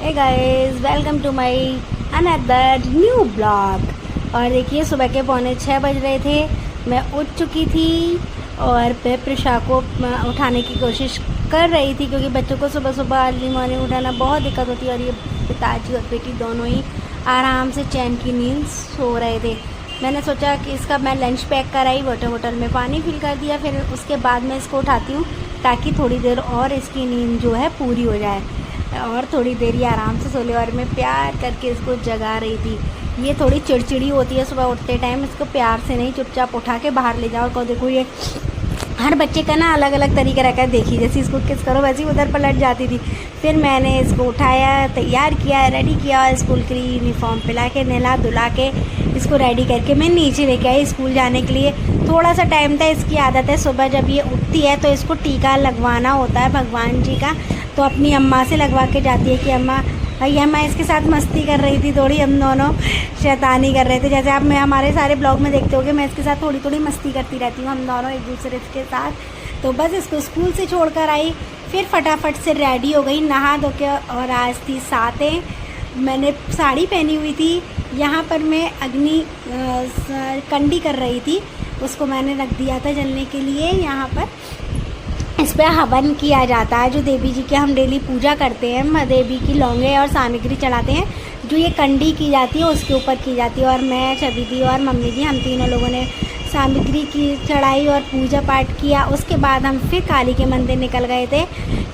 Hey guys, welcome to my another new blog. और देखिए, सुबह के 6:45 बज रहे थे। मैं उठ चुकी थी और फिर प्रिशा को उठाने की कोशिश कर रही थी, क्योंकि बच्चों को सुबह सुबह अर्ली मॉर्निंग उठाना बहुत दिक्कत होती है। और ये पिताजी और बेटी दोनों ही आराम से चैन की नींद सो रहे थे। मैंने सोचा कि इसका मैं लंच पैक कराई, वाटर बोतल में पानी फिल कर दिया, फिर उसके बाद मैं इसको उठाती हूँ ताकि थोड़ी देर और इसकी नींद जो है पूरी हो जाए और थोड़ी देर ही आराम से सो ले। और मैं प्यार करके इसको जगा रही थी। ये थोड़ी चिड़चिड़ी होती है सुबह उठते टाइम, इसको प्यार से नहीं, चुपचाप उठा के बाहर ले जाओ। और देखो, ये हर बच्चे का ना अलग अलग तरीका रहता है। देखिए, जैसे इसको किस करो वैसे ही उधर पलट जाती थी। फिर मैंने इसको उठाया, तैयार किया, रेडी किया, स्कूल की यूनिफॉर्म पिला के, नहला धुला के इसको रेडी करके मैं नीचे लेके आई स्कूल जाने के लिए। थोड़ा सा टाइम था, इसकी आदत है सुबह जब ये उठती है तो इसको टीका लगवाना होता है भगवान जी का। तो अपनी अम्मा से लगवा के जाती है कि अम्मा, भाई अम्मा इसके साथ मस्ती कर रही थी थोड़ी, हम दोनों शैतानी कर रहे थे। जैसे आप मैं हमारे सारे ब्लॉग में देखते होगे, मैं इसके साथ थोड़ी थोड़ी मस्ती करती रहती हूँ, हम दोनों एक दूसरे के साथ। तो बस इसको स्कूल से छोड़ कर आई, फिर फटाफट से रेडी हो गई, नहा धो के। और आज थी 7। मैंने साड़ी पहनी हुई थी। यहाँ पर मैं अग्नि कंडी कर रही थी, उसको मैंने रख दिया था जलने के लिए। यहाँ पर इस पर हवन किया जाता है, जो देवी जी की हम डेली पूजा करते हैं, देवी की लौंगे और सामग्री चढ़ाते हैं। जो ये कंडी की जाती है उसके ऊपर की जाती है। और मैं, छवि दी और मम्मी जी, हम तीनों लोगों ने सामग्री की चढ़ाई और पूजा पाठ किया। उसके बाद हम फिर काली के मंदिर निकल गए थे,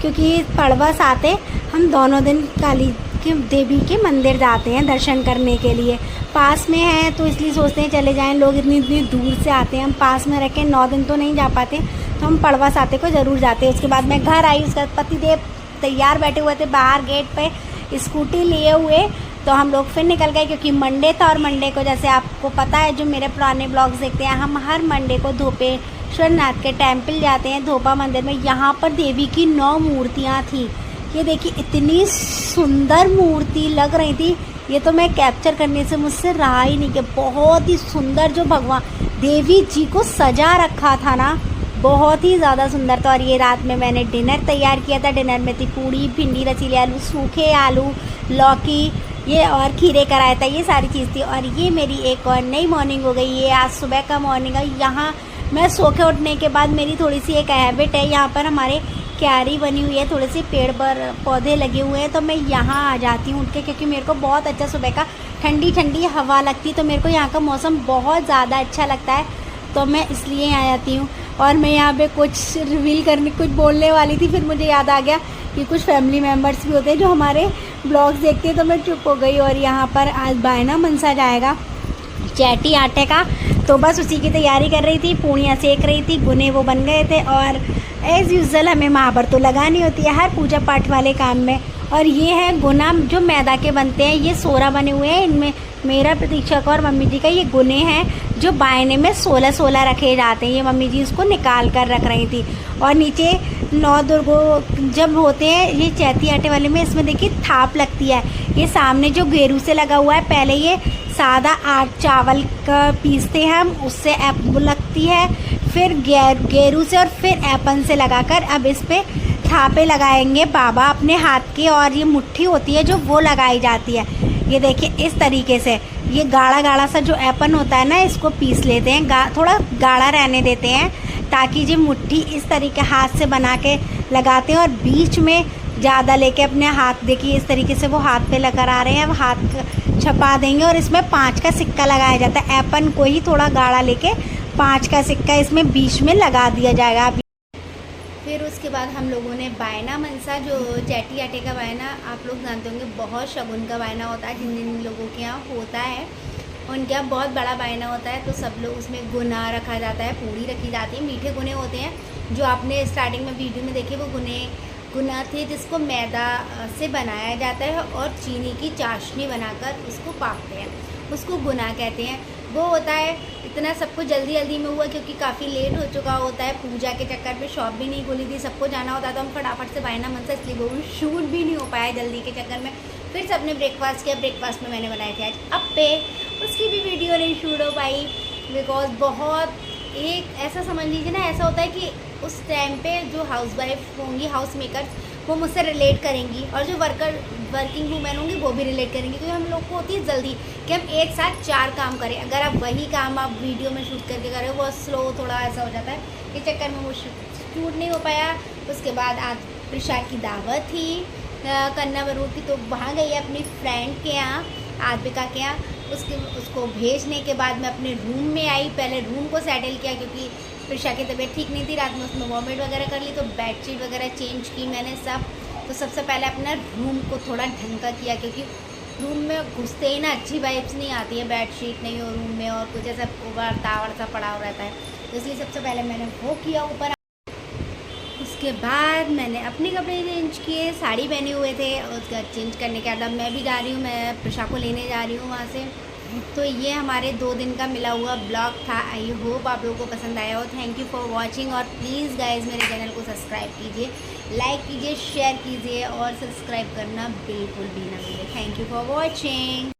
क्योंकि पड़वस आते हम दोनों दिन काली के देवी के मंदिर जाते हैं दर्शन करने के लिए। पास में है तो इसलिए सोचते हैं चले जाएं, लोग इतनी इतनी दूर से आते हैं, हम पास में रह के 9 दिन तो नहीं जा पाते, तो हम पड़वस आते को ज़रूर जाते हैं। उसके बाद मैं घर आई, उसका पतिदेव तैयार बैठे हुए थे बाहर गेट पे स्कूटी लिए हुए। तो हम लोग फिर निकल गए, क्योंकि मंडे था। और मंडे को, जैसे आपको पता है, जो मेरे पुराने ब्लॉग्स देखते हैं, हम हर मंडे को धोपेश्वर नाथ के टेम्पल जाते हैं, धोपा मंदिर में। यहाँ पर देवी की 9 मूर्तियाँ थी। ये देखिए, इतनी सुंदर मूर्ति लग रही थी, ये तो मैं कैप्चर करने से मुझसे रहा ही नहीं। कि बहुत ही सुंदर जो भगवान देवी जी को सजा रखा था ना, बहुत ही ज़्यादा सुंदर था। और ये रात में मैंने डिनर तैयार किया था। डिनर में थी पूड़ी, भिंडी, रसीले आलू, सूखे आलू, लौकी, ये और खीरे कराया था, ये सारी चीज़ थी। और ये मेरी एक और नई मॉर्निंग हो गई। ये आज सुबह का मॉर्निंग है। यहाँ मैं सो के उठने के बाद मेरी थोड़ी सी एक हैबिट है, यहाँ पर हमारे क्यारी बनी हुई है, थोड़े से पेड़ पर पौधे लगे हुए हैं, तो मैं यहाँ आ जाती हूँ उठ के, क्योंकि मेरे को बहुत अच्छा सुबह का ठंडी ठंडी हवा लगती है। तो मेरे को यहाँ का मौसम बहुत ज़्यादा अच्छा लगता है, तो मैं इसलिए आ जाती हूँ। और मैं यहाँ पे कुछ रिवील करने, कुछ बोलने वाली थी, फिर मुझे याद आ गया कि कुछ फैमिली मेम्बर्स भी होते हैं जो हमारे ब्लॉग्स देखते हैं, तो मैं चुप हो गई। और यहाँ पर आज बायना मनसा जाएगा चैटी आटे का, तो बस उसी की तैयारी कर रही थी, पूड़ियाँ सेक रही थी, गुने वो बन गए थे। और एज़ यूजुअल हमें महावर तो लगानी होती है हर पूजा पाठ वाले काम में। और ये है गुना, जो मैदा के बनते हैं, ये 16 बने हुए हैं। इनमें मेरा, प्रतीक्षा का और मम्मी जी का ये गुने हैं, जो बायने में 16-16 रखे जाते हैं। ये मम्मी जी उसको निकाल कर रख रही थी। और नीचे 9 दुर्गो जब होते हैं ये चैती आटे वाले में, इसमें देखिए थाप लगती है। ये सामने जो गेरू से लगा हुआ है, पहले ये सादा आट चावल का पीसते हैं हम, उससे ऐप लगती है, फिर गेरू से और फिर ऐपन से लगाकर अब इस पर थापे लगाएंगे बाबा अपने हाथ के। और ये मुट्ठी होती है जो वो लगाई जाती है। ये देखिए, इस तरीके से ये गाढ़ा गाढ़ा सा जो ऐपन होता है ना, इसको पीस लेते हैं, थोड़ा गाढ़ा रहने देते हैं, ताकि ये मुट्ठी इस तरीके हाथ से बना के लगाते हैं। और बीच में ज़्यादा लेके अपने हाथ, देखिए इस तरीके से वो हाथ पे लेकर आ रहे हैं, अब हाथ छपा देंगे। और इसमें 5 का सिक्का लगाया जाता है, ऐपन को ही थोड़ा गाढ़ा लेके 5 का सिक्का इसमें बीच में लगा दिया जाएगा। फिर उसके बाद हम लोगों ने बायना मनसा, जो चैटी आटे का बायना आप लोग जानते होंगे, बहुत शगुन का बायना होता है, जिन जिन लोगों के यहाँ होता है उनके यहाँ बहुत बड़ा बायना होता है। तो सब लोग उसमें गुना रखा जाता है, पूड़ी रखी जाती है, मीठे गुने होते हैं, जो आपने स्टार्टिंग में वीडियो में देखे वो गुना थे, जिसको मैदा से बनाया जाता है और चीनी की चाशनी बनाकर उसको पाकते हैं, उसको गुना कहते हैं। वो होता है, इतना सबको जल्दी जल्दी में हुआ, क्योंकि काफ़ी लेट हो चुका होता है, पूजा के चक्कर पे शॉप भी नहीं खुली थी, सबको जाना होता था, हम फटाफट से बायना मनसा, इसलिए वो शूट भी नहीं हो पाया जल्दी के चक्कर में। फिर सबने ब्रेकफास्ट किया, ब्रेकफास्ट में मैंने बनाए थे आज अप्पे, उसकी भी वीडियो नहीं शूट हो पाई, बिकॉज बहुत एक ऐसा समझ लीजिए ना, ऐसा होता है कि उस टाइम पे जो हाउसवाइफ होंगी, हाउस मेकर्स, वो मुझसे रिलेट करेंगी, और जो वर्किंग वूमेन होंगी वो भी रिलेट करेंगी, क्योंकि हम लोग को होती है जल्दी कि हम एक साथ 4 काम करें। अगर आप वही काम आप वीडियो में शूट करके करें वो स्लो थोड़ा ऐसा हो जाता है, इस चक्कर में वो शूट नहीं हो पाया। उसके बाद आज प्रिशा की दावत थी कन्या वरू की, तो वहाँ गई अपनी फ्रेंड के यहाँ, आद्विका के यहाँ। उसको भेजने के बाद मैं अपने रूम में आई, पहले रूम को सेटल किया क्योंकि प्रिशा की तबीयत ठीक नहीं थी, रात में उसमें वॉमिट वगैरह कर ली, तो बेडशीट वगैरह चेंज की मैंने सब। तो सबसे पहले अपना रूम को थोड़ा ढंग का किया, क्योंकि रूम में घुसते ही ना अच्छी वाइब्स नहीं आती है, बेडशीट नहीं हो रूम में और कुछ ऐसा उबड़ तावड़ सा पड़ा हुआ रहता है, तो इसलिए सबसे पहले मैंने वो किया ऊपर। उसके बाद मैंने अपने कपड़े चेंज किए, साड़ी पहने हुए थे, उसका चेंज करने के बाद मैं भी जा रही हूँ, मैं प्रिशा को लेने जा रही हूँ वहाँ से। तो ये हमारे 2 दिन का मिला हुआ ब्लॉग था। आई होप आप लोगों को पसंद आया हो। थैंक यू फॉर वॉचिंग, और प्लीज़ गाइज मेरे चैनल को सब्सक्राइब कीजिए, लाइक कीजिए, शेयर कीजिए और सब्सक्राइब करना बिल्कुल भी ना भूलिए। Thank you for watching.